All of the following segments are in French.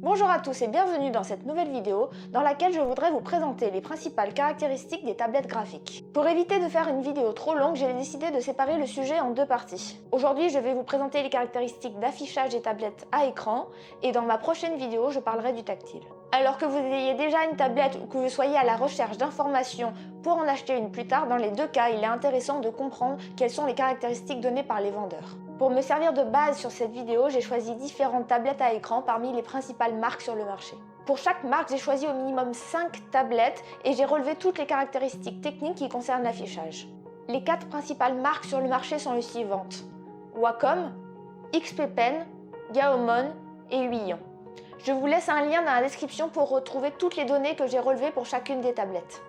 Bonjour à tous et bienvenue dans cette nouvelle vidéo dans laquelle je voudrais vous présenter les principales caractéristiques des tablettes graphiques. Pour éviter de faire une vidéo trop longue, j'ai décidé de séparer le sujet en deux parties. Aujourd'hui, je vais vous présenter les caractéristiques d'affichage des tablettes à écran et dans ma prochaine vidéo, je parlerai du tactile. Alors que vous ayez déjà une tablette ou que vous soyez à la recherche d'informations pour en acheter une plus tard, dans les deux cas, il est intéressant de comprendre quelles sont les caractéristiques données par les vendeurs. Pour me servir de base sur cette vidéo, j'ai choisi différentes tablettes à écran parmi les principales marques sur le marché. Pour chaque marque, j'ai choisi au minimum 5 tablettes et j'ai relevé toutes les caractéristiques techniques qui concernent l'affichage. Les 4 principales marques sur le marché sont les suivantes: Wacom, XP Pen, Gaomon et Huion. Je vous laisse un lien dans la description pour retrouver toutes les données que j'ai relevées pour chacune des tablettes.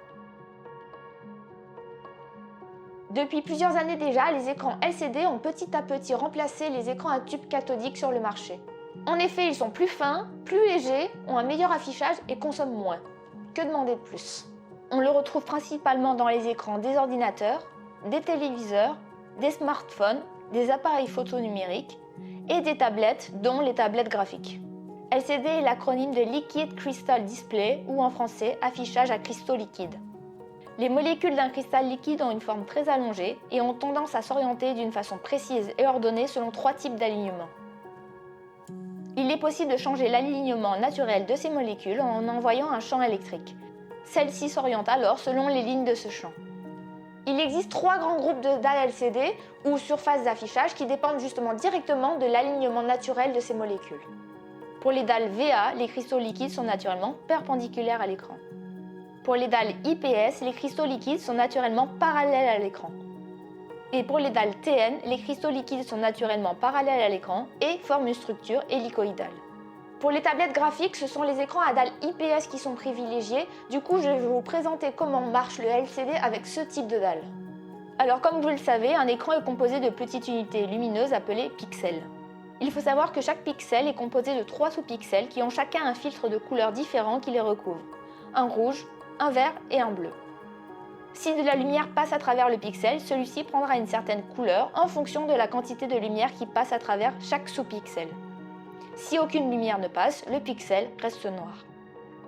Depuis plusieurs années déjà, les écrans LCD ont petit à petit remplacé les écrans à tube cathodique sur le marché. En effet, ils sont plus fins, plus légers, ont un meilleur affichage et consomment moins. Que demander de plus? On le retrouve principalement dans les écrans des ordinateurs, des téléviseurs, des smartphones, des appareils photo numériques et des tablettes, dont les tablettes graphiques. LCD est l'acronyme de Liquid Crystal Display ou en français affichage à cristaux liquides. Les molécules d'un cristal liquide ont une forme très allongée et ont tendance à s'orienter d'une façon précise et ordonnée selon 3 types d'alignement. Il est possible de changer l'alignement naturel de ces molécules en envoyant un champ électrique. Celle-ci s'oriente alors selon les lignes de ce champ. Il existe 3 grands groupes de dalles LCD ou surfaces d'affichage qui dépendent justement directement de l'alignement naturel de ces molécules. Pour les dalles VA, les cristaux liquides sont naturellement perpendiculaires à l'écran. Pour les dalles IPS, les cristaux liquides sont naturellement parallèles à l'écran. Et pour les dalles TN, les cristaux liquides sont naturellement parallèles à l'écran et forment une structure hélicoïdale. Pour les tablettes graphiques, ce sont les écrans à dalles IPS qui sont privilégiés. Du coup, je vais vous présenter comment marche le LCD avec ce type de dalle. Alors, comme vous le savez, un écran est composé de petites unités lumineuses appelées pixels. Il faut savoir que chaque pixel est composé de 3 sous-pixels qui ont chacun un filtre de couleurs différent qui les recouvre. Un rouge, un vert et un bleu. Si de la lumière passe à travers le pixel, celui-ci prendra une certaine couleur en fonction de la quantité de lumière qui passe à travers chaque sous-pixel. Si aucune lumière ne passe, le pixel reste noir.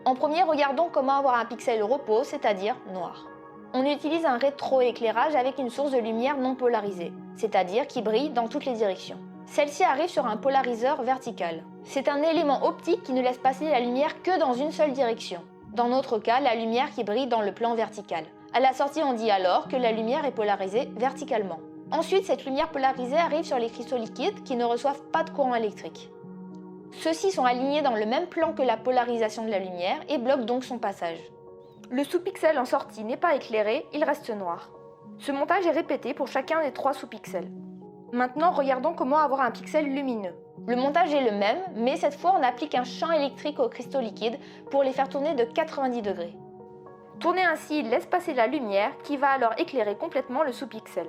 En premier, regardons comment avoir un pixel repos, c'est-à-dire noir. On utilise un rétroéclairage avec une source de lumière non polarisée, c'est-à-dire qui brille dans toutes les directions. Celle-ci arrive sur un polariseur vertical. C'est un élément optique qui ne laisse passer la lumière que dans une seule direction. Dans notre cas, la lumière qui brille dans le plan vertical. À la sortie, on dit alors que la lumière est polarisée verticalement. Ensuite, cette lumière polarisée arrive sur les cristaux liquides qui ne reçoivent pas de courant électrique. Ceux-ci sont alignés dans le même plan que la polarisation de la lumière et bloquent donc son passage. Le sous-pixel en sortie n'est pas éclairé, il reste noir. Ce montage est répété pour chacun des 3 sous-pixels. Maintenant, regardons comment avoir un pixel lumineux. Le montage est le même, mais cette fois on applique un champ électrique aux cristaux liquides pour les faire tourner de 90 degrés. Tourner ainsi laisse passer la lumière qui va alors éclairer complètement le sous-pixel.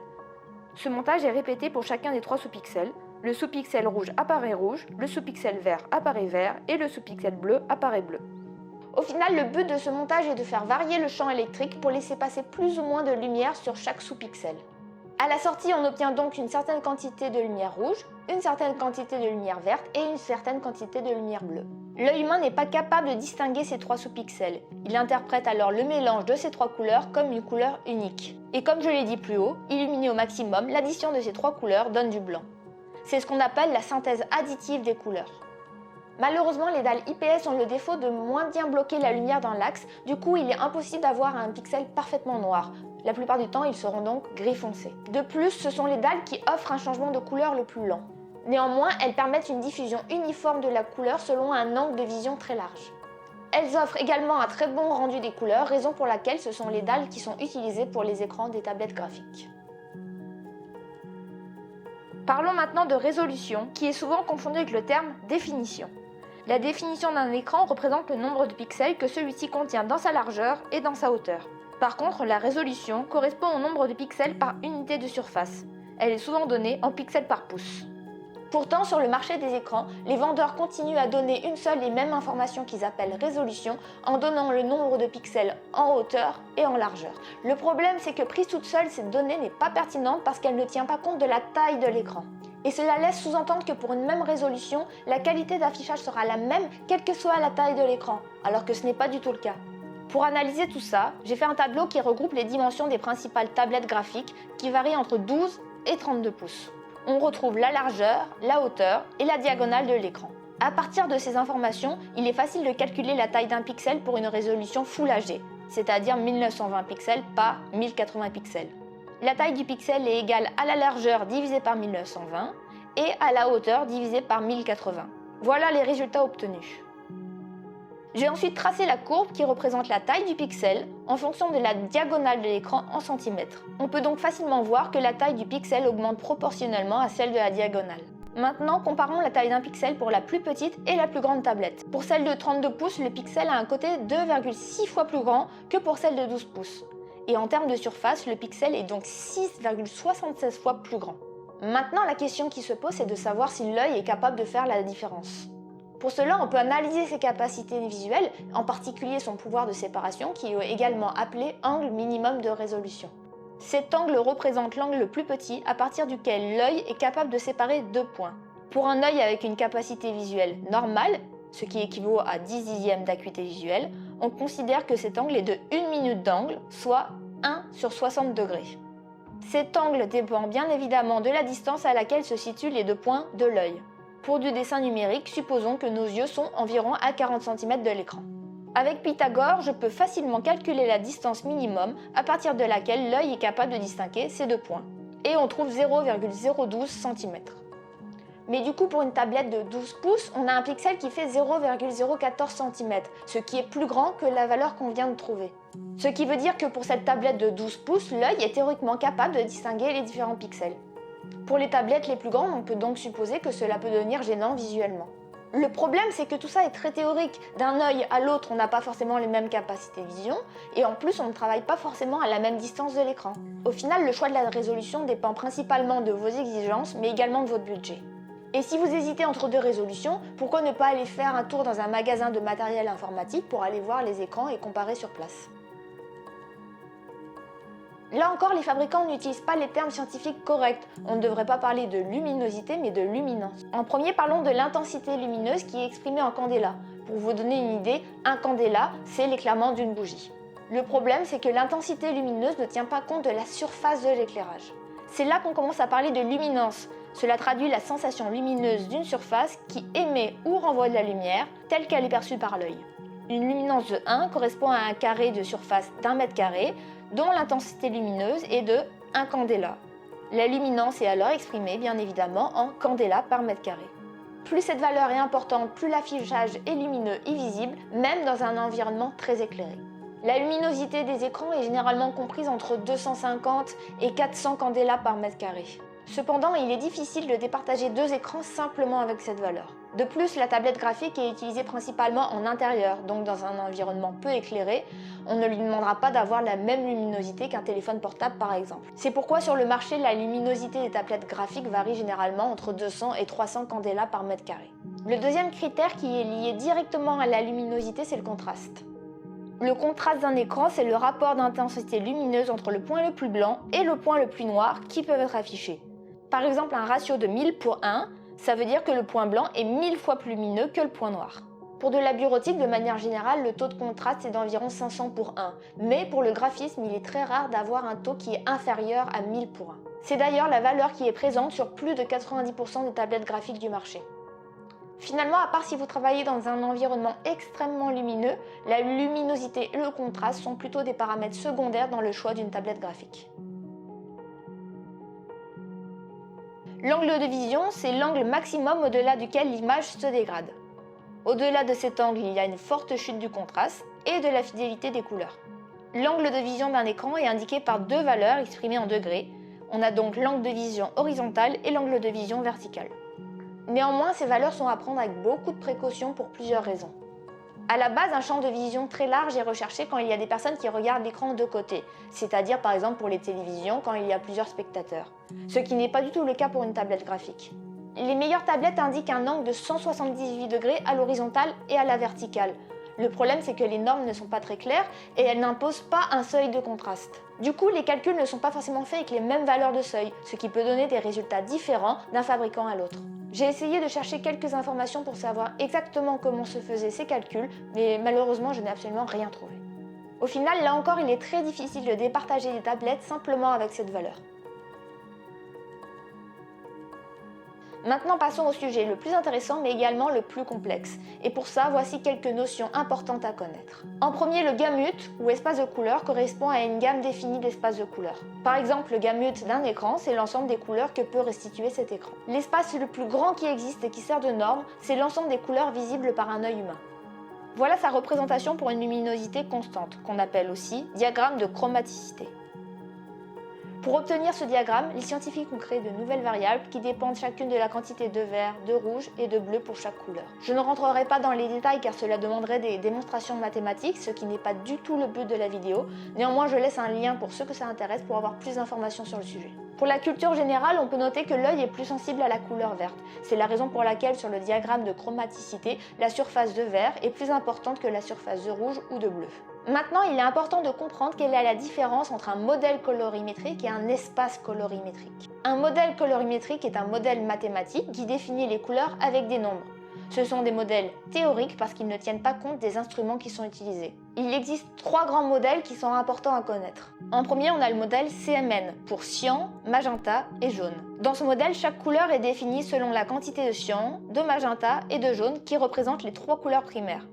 Ce montage est répété pour chacun des 3 sous-pixels. Le sous-pixel rouge apparaît rouge, le sous-pixel vert apparaît vert et le sous-pixel bleu apparaît bleu. Au final, le but de ce montage est de faire varier le champ électrique pour laisser passer plus ou moins de lumière sur chaque sous-pixel. À la sortie, on obtient donc une certaine quantité de lumière rouge, une certaine quantité de lumière verte et une certaine quantité de lumière bleue. L'œil humain n'est pas capable de distinguer ces 3 sous-pixels. Il interprète alors le mélange de ces 3 couleurs comme une couleur unique. Et comme je l'ai dit plus haut, illuminé au maximum, l'addition de ces 3 couleurs donne du blanc. C'est ce qu'on appelle la synthèse additive des couleurs. Malheureusement, les dalles IPS ont le défaut de moins bien bloquer la lumière dans l'axe, du coup il est impossible d'avoir un pixel parfaitement noir. La plupart du temps, ils seront donc gris foncé. De plus, ce sont les dalles qui offrent un changement de couleur le plus lent. Néanmoins, elles permettent une diffusion uniforme de la couleur selon un angle de vision très large. Elles offrent également un très bon rendu des couleurs, raison pour laquelle ce sont les dalles qui sont utilisées pour les écrans des tablettes graphiques. Parlons maintenant de résolution, qui est souvent confondue avec le terme définition. La définition d'un écran représente le nombre de pixels que celui-ci contient dans sa largeur et dans sa hauteur. Par contre, la résolution correspond au nombre de pixels par unité de surface. Elle est souvent donnée en pixels par pouce. Pourtant, sur le marché des écrans, les vendeurs continuent à donner une seule et même information qu'ils appellent résolution en donnant le nombre de pixels en hauteur et en largeur. Le problème, c'est que prise toute seule, cette donnée n'est pas pertinente parce qu'elle ne tient pas compte de la taille de l'écran. Et cela laisse sous-entendre que pour une même résolution, la qualité d'affichage sera la même quelle que soit la taille de l'écran, alors que ce n'est pas du tout le cas. Pour analyser tout ça, j'ai fait un tableau qui regroupe les dimensions des principales tablettes graphiques qui varient entre 12 et 32 pouces. On retrouve la largeur, la hauteur et la diagonale de l'écran. À partir de ces informations, il est facile de calculer la taille d'un pixel pour une résolution Full HD, c'est-à-dire 1920 pixels par 1080 pixels. La taille du pixel est égale à la largeur divisée par 1920 et à la hauteur divisée par 1080. Voilà les résultats obtenus. J'ai ensuite tracé la courbe qui représente la taille du pixel en fonction de la diagonale de l'écran en centimètres. On peut donc facilement voir que la taille du pixel augmente proportionnellement à celle de la diagonale. Maintenant, comparons la taille d'un pixel pour la plus petite et la plus grande tablette. Pour celle de 32 pouces, le pixel a un côté 2,6 fois plus grand que pour celle de 12 pouces. Et en termes de surface, le pixel est donc 6,76 fois plus grand. Maintenant, la question qui se pose, c'est de savoir si l'œil est capable de faire la différence. Pour cela, on peut analyser ses capacités visuelles, en particulier son pouvoir de séparation, qui est également appelé angle minimum de résolution. Cet angle représente l'angle le plus petit à partir duquel l'œil est capable de séparer deux points. Pour un œil avec une capacité visuelle normale, ce qui équivaut à 10 dixièmes d'acuité visuelle, on considère que cet angle est de 1 minute d'angle, soit 1 sur 60 degrés. Cet angle dépend bien évidemment de la distance à laquelle se situent les deux points de l'œil. Pour du dessin numérique, supposons que nos yeux sont environ à 40 cm de l'écran. Avec Pythagore, je peux facilement calculer la distance minimum à partir de laquelle l'œil est capable de distinguer ces deux points. Et on trouve 0,012 cm. Mais du coup, pour une tablette de 12 pouces, on a un pixel qui fait 0,014 cm, ce qui est plus grand que la valeur qu'on vient de trouver. Ce qui veut dire que pour cette tablette de 12 pouces, l'œil est théoriquement capable de distinguer les différents pixels. Pour les tablettes les plus grandes, on peut donc supposer que cela peut devenir gênant visuellement. Le problème, c'est que tout ça est très théorique. D'un œil à l'autre, on n'a pas forcément les mêmes capacités de vision, et en plus, on ne travaille pas forcément à la même distance de l'écran. Au final, le choix de la résolution dépend principalement de vos exigences, mais également de votre budget. Et si vous hésitez entre deux résolutions, pourquoi ne pas aller faire un tour dans un magasin de matériel informatique pour aller voir les écrans et comparer sur place? Là encore, les fabricants n'utilisent pas les termes scientifiques corrects. On ne devrait pas parler de luminosité, mais de luminance. En premier, parlons de l'intensité lumineuse qui est exprimée en candela. Pour vous donner une idée, un candela, c'est l'éclairement d'une bougie. Le problème, c'est que l'intensité lumineuse ne tient pas compte de la surface de l'éclairage. C'est là qu'on commence à parler de luminance. Cela traduit la sensation lumineuse d'une surface qui émet ou renvoie de la lumière, telle qu'elle est perçue par l'œil. Une luminance de 1 correspond à un carré de surface d'1 mètre carré, dont l'intensité lumineuse est de 1 candela. La luminance est alors exprimée bien évidemment en candela par mètre carré. Plus cette valeur est importante, plus l'affichage est lumineux et visible, même dans un environnement très éclairé. La luminosité des écrans est généralement comprise entre 250 et 400 candela par mètre carré. Cependant, il est difficile de départager deux écrans simplement avec cette valeur. De plus, la tablette graphique est utilisée principalement en intérieur, donc dans un environnement peu éclairé, on ne lui demandera pas d'avoir la même luminosité qu'un téléphone portable par exemple. C'est pourquoi sur le marché, la luminosité des tablettes graphiques varie généralement entre 200 et 300 candela par mètre carré. Le deuxième critère qui est lié directement à la luminosité, c'est le contraste. Le contraste d'un écran, c'est le rapport d'intensité lumineuse entre le point le plus blanc et le point le plus noir qui peuvent être affichés. Par exemple, un ratio de 1000 pour 1, ça veut dire que le point blanc est 1000 fois plus lumineux que le point noir. Pour de la bureautique, de manière générale, le taux de contraste est d'environ 500 pour 1. Mais pour le graphisme, il est très rare d'avoir un taux qui est inférieur à 1000 pour 1. C'est d'ailleurs la valeur qui est présente sur plus de 90% des tablettes graphiques du marché. Finalement, à part si vous travaillez dans un environnement extrêmement lumineux, la luminosité et le contraste sont plutôt des paramètres secondaires dans le choix d'une tablette graphique. L'angle de vision, c'est l'angle maximum au-delà duquel l'image se dégrade. Au-delà de cet angle, il y a une forte chute du contraste et de la fidélité des couleurs. L'angle de vision d'un écran est indiqué par deux valeurs exprimées en degrés. On a donc l'angle de vision horizontal et l'angle de vision vertical. Néanmoins, ces valeurs sont à prendre avec beaucoup de précautions pour plusieurs raisons. À la base, un champ de vision très large est recherché quand il y a des personnes qui regardent l'écran de côté, c'est-à-dire par exemple pour les télévisions quand il y a plusieurs spectateurs, ce qui n'est pas du tout le cas pour une tablette graphique. Les meilleures tablettes indiquent un angle de 178 degrés à l'horizontale et à la verticale. Le problème, c'est que les normes ne sont pas très claires et elles n'imposent pas un seuil de contraste. Du coup, les calculs ne sont pas forcément faits avec les mêmes valeurs de seuil, ce qui peut donner des résultats différents d'un fabricant à l'autre. J'ai essayé de chercher quelques informations pour savoir exactement comment se faisaient ces calculs, mais malheureusement, je n'ai absolument rien trouvé. Au final, là encore, il est très difficile de départager les tablettes simplement avec cette valeur. Maintenant, passons au sujet le plus intéressant mais également le plus complexe. Et pour ça, voici quelques notions importantes à connaître. En premier, le gamut, ou espace de couleurs, correspond à une gamme définie d'espaces de couleurs. Par exemple, le gamut d'un écran, c'est l'ensemble des couleurs que peut restituer cet écran. L'espace le plus grand qui existe et qui sert de norme, c'est l'ensemble des couleurs visibles par un œil humain. Voilà sa représentation pour une luminosité constante, qu'on appelle aussi diagramme de chromaticité. Pour obtenir ce diagramme, les scientifiques ont créé de nouvelles variables qui dépendent chacune de la quantité de vert, de rouge et de bleu pour chaque couleur. Je ne rentrerai pas dans les détails car cela demanderait des démonstrations mathématiques, ce qui n'est pas du tout le but de la vidéo. Néanmoins, je laisse un lien pour ceux que ça intéresse pour avoir plus d'informations sur le sujet. Pour la culture générale, on peut noter que l'œil est plus sensible à la couleur verte. C'est la raison pour laquelle sur le diagramme de chromaticité, la surface de vert est plus importante que la surface de rouge ou de bleu. Maintenant, il est important de comprendre quelle est la différence entre un modèle colorimétrique et un espace colorimétrique. Un modèle colorimétrique est un modèle mathématique qui définit les couleurs avec des nombres. Ce sont des modèles théoriques parce qu'ils ne tiennent pas compte des instruments qui sont utilisés. Il existe 3 grands modèles qui sont importants à connaître. En premier, on a le modèle CMN pour cyan, magenta et jaune. Dans ce modèle, chaque couleur est définie selon la quantité de cyan, de magenta et de jaune qui représentent les 3 couleurs primaires.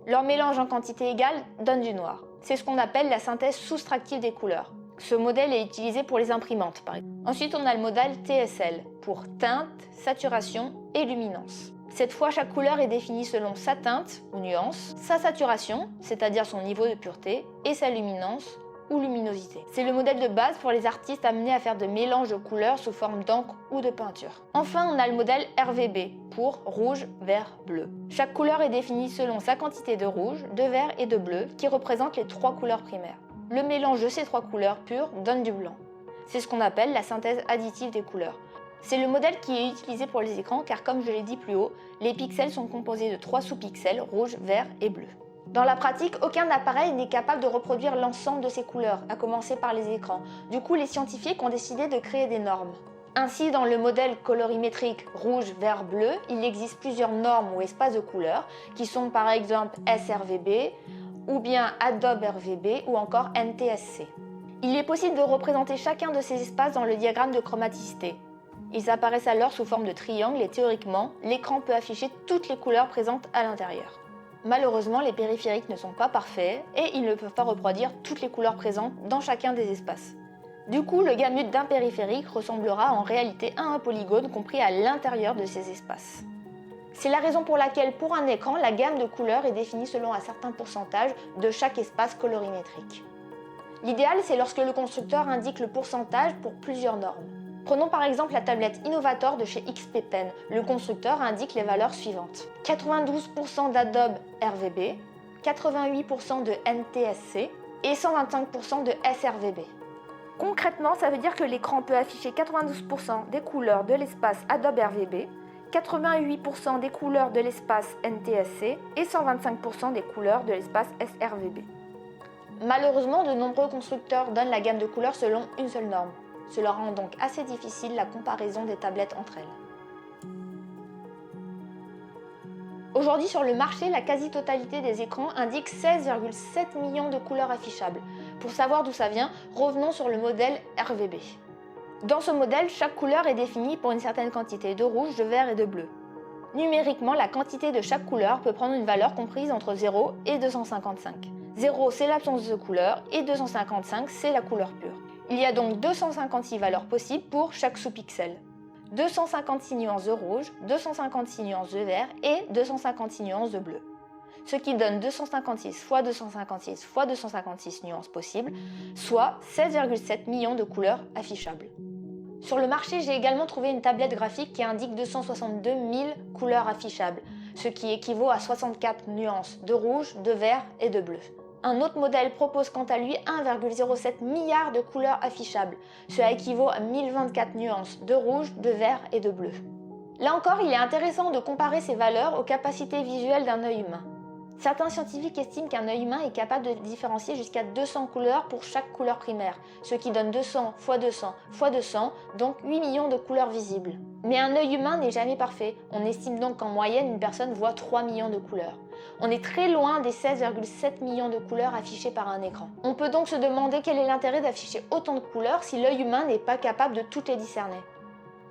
Leur mélange en quantité égale donne du noir. C'est ce qu'on appelle la synthèse soustractive des couleurs. Ce modèle est utilisé pour les imprimantes, par exemple. Ensuite, on a le modèle TSL pour teinte, saturation et luminance. Cette fois, chaque couleur est définie selon sa teinte ou nuance, sa saturation, c'est-à-dire son niveau de pureté, et sa luminance ou luminosité. C'est le modèle de base pour les artistes amenés à faire de mélanges de couleurs sous forme d'encre ou de peinture. Enfin, on a le modèle RVB pour rouge, vert, bleu. Chaque couleur est définie selon sa quantité de rouge, de vert et de bleu qui représentent les 3 couleurs primaires. Le mélange de ces 3 couleurs pures donne du blanc. C'est ce qu'on appelle la synthèse additive des couleurs. C'est le modèle qui est utilisé pour les écrans car comme je l'ai dit plus haut, les pixels sont composés de 3 sous-pixels, rouge, vert et bleu. Dans la pratique, aucun appareil n'est capable de reproduire l'ensemble de ces couleurs, à commencer par les écrans. Du coup, les scientifiques ont décidé de créer des normes. Ainsi, dans le modèle colorimétrique rouge, vert, bleu, il existe plusieurs normes ou espaces de couleurs, qui sont par exemple sRVB, ou bien Adobe RVB, ou encore NTSC. Il est possible de représenter chacun de ces espaces dans le diagramme de chromaticité. Ils apparaissent alors sous forme de triangle et théoriquement, l'écran peut afficher toutes les couleurs présentes à l'intérieur. Malheureusement, les périphériques ne sont pas parfaits et ils ne peuvent pas reproduire toutes les couleurs présentes dans chacun des espaces. Du coup, le gamut d'un périphérique ressemblera en réalité à un polygone compris à l'intérieur de ces espaces. C'est la raison pour laquelle, pour un écran, la gamme de couleurs est définie selon un certain pourcentage de chaque espace colorimétrique. L'idéal, c'est lorsque le constructeur indique le pourcentage pour plusieurs normes. Prenons par exemple la tablette Innovator de chez XP Pen. Le constructeur indique les valeurs suivantes. 92% d'Adobe RVB, 88% de NTSC et 125% de sRVB. Concrètement, ça veut dire que l'écran peut afficher 92% des couleurs de l'espace Adobe RVB, 88% des couleurs de l'espace NTSC et 125% des couleurs de l'espace sRVB. Malheureusement, de nombreux constructeurs donnent la gamme de couleurs selon une seule norme. Cela rend donc assez difficile la comparaison des tablettes entre elles. Aujourd'hui sur le marché, la quasi-totalité des écrans indique 16,7 millions de couleurs affichables. Pour savoir d'où ça vient, revenons sur le modèle RVB. Dans ce modèle, chaque couleur est définie pour une certaine quantité de rouge, de vert et de bleu. Numériquement, la quantité de chaque couleur peut prendre une valeur comprise entre 0 et 255. 0 c'est l'absence de couleur et 255 c'est la couleur pure. Il y a donc 256 valeurs possibles pour chaque sous-pixel. 256 nuances de rouge, 256 nuances de vert et 256 nuances de bleu. Ce qui donne 256 x 256 x 256 nuances possibles, soit 16,7 millions de couleurs affichables. Sur le marché, j'ai également trouvé une tablette graphique qui indique 262 000 couleurs affichables, ce qui équivaut à 64 nuances de rouge, de vert et de bleu. Un autre modèle propose quant à lui 1,07 milliard de couleurs affichables. Cela équivaut à 1024 nuances de rouge, de vert et de bleu. Là encore, il est intéressant de comparer ces valeurs aux capacités visuelles d'un œil humain. Certains scientifiques estiment qu'un œil humain est capable de différencier jusqu'à 200 couleurs pour chaque couleur primaire, ce qui donne 200 x 200 x 200, donc 8 millions de couleurs visibles. Mais un œil humain n'est jamais parfait, on estime donc qu'en moyenne une personne voit 3 millions de couleurs. On est très loin des 16,7 millions de couleurs affichées par un écran. On peut donc se demander quel est l'intérêt d'afficher autant de couleurs si l'œil humain n'est pas capable de toutes les discerner.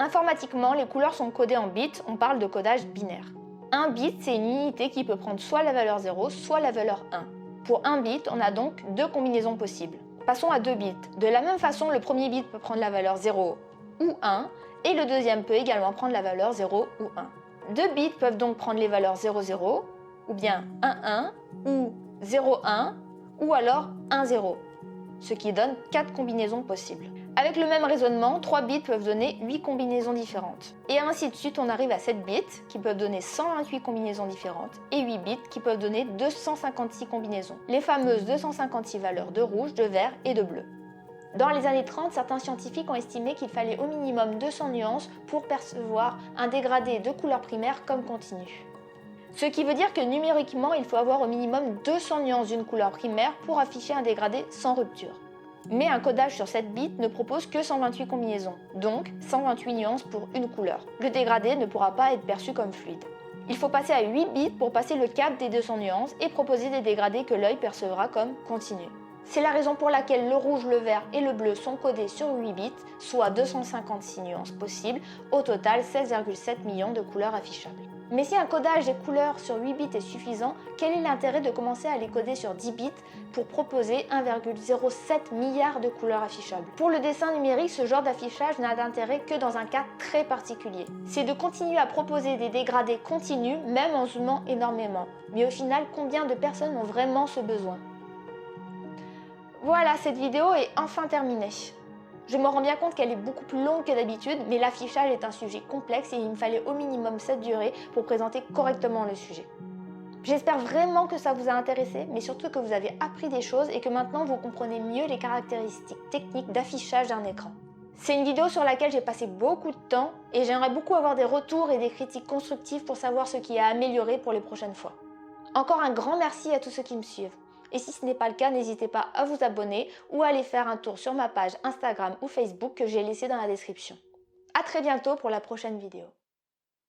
Informatiquement, les couleurs sont codées en bits, on parle de codage binaire. Un bit, c'est une unité qui peut prendre soit la valeur 0, soit la valeur 1. Pour un bit, on a donc deux combinaisons possibles. Passons à 2 bits. De la même façon, le premier bit peut prendre la valeur 0 ou 1, et le deuxième peut également prendre la valeur 0 ou 1. 2 bits peuvent donc prendre les valeurs 0, 0, ou bien 1, 1, ou 0, 1, ou alors 1, 0, ce qui donne 4 combinaisons possibles. Avec le même raisonnement, 3 bits peuvent donner 8 combinaisons différentes. Et ainsi de suite, on arrive à 7 bits qui peuvent donner 128 combinaisons différentes et 8 bits qui peuvent donner 256 combinaisons. Les fameuses 256 valeurs de rouge, de vert et de bleu. Dans les années 30, certains scientifiques ont estimé qu'il fallait au minimum 200 nuances pour percevoir un dégradé de couleur primaire comme continu. Ce qui veut dire que numériquement, il faut avoir au minimum 200 nuances d'une couleur primaire pour afficher un dégradé sans rupture. Mais un codage sur 7 bits ne propose que 128 combinaisons, donc 128 nuances pour une couleur. Le dégradé ne pourra pas être perçu comme fluide. Il faut passer à 8 bits pour passer le cap des 200 nuances et proposer des dégradés que l'œil percevra comme continus. C'est la raison pour laquelle le rouge, le vert et le bleu sont codés sur 8 bits, soit 256 nuances possibles, au total 16,7 millions de couleurs affichables. Mais si un codage des couleurs sur 8 bits est suffisant, quel est l'intérêt de commencer à les coder sur 10 bits pour proposer 1,07 milliard de couleurs affichables? Pour le dessin numérique, ce genre d'affichage n'a d'intérêt que dans un cas très particulier. C'est de continuer à proposer des dégradés continus, même en zoomant énormément. Mais au final, combien de personnes ont vraiment ce besoin? Voilà, cette vidéo est enfin terminée. Je me rends bien compte qu'elle est beaucoup plus longue que d'habitude, mais l'affichage est un sujet complexe et il me fallait au minimum cette durée pour présenter correctement le sujet. J'espère vraiment que ça vous a intéressé, mais surtout que vous avez appris des choses et que maintenant vous comprenez mieux les caractéristiques techniques d'affichage d'un écran. C'est une vidéo sur laquelle j'ai passé beaucoup de temps et j'aimerais beaucoup avoir des retours et des critiques constructives pour savoir ce qui a amélioré pour les prochaines fois. Encore un grand merci à tous ceux qui me suivent. Et si ce n'est pas le cas, n'hésitez pas à vous abonner ou à aller faire un tour sur ma page Instagram ou Facebook que j'ai laissée dans la description. À très bientôt pour la prochaine vidéo.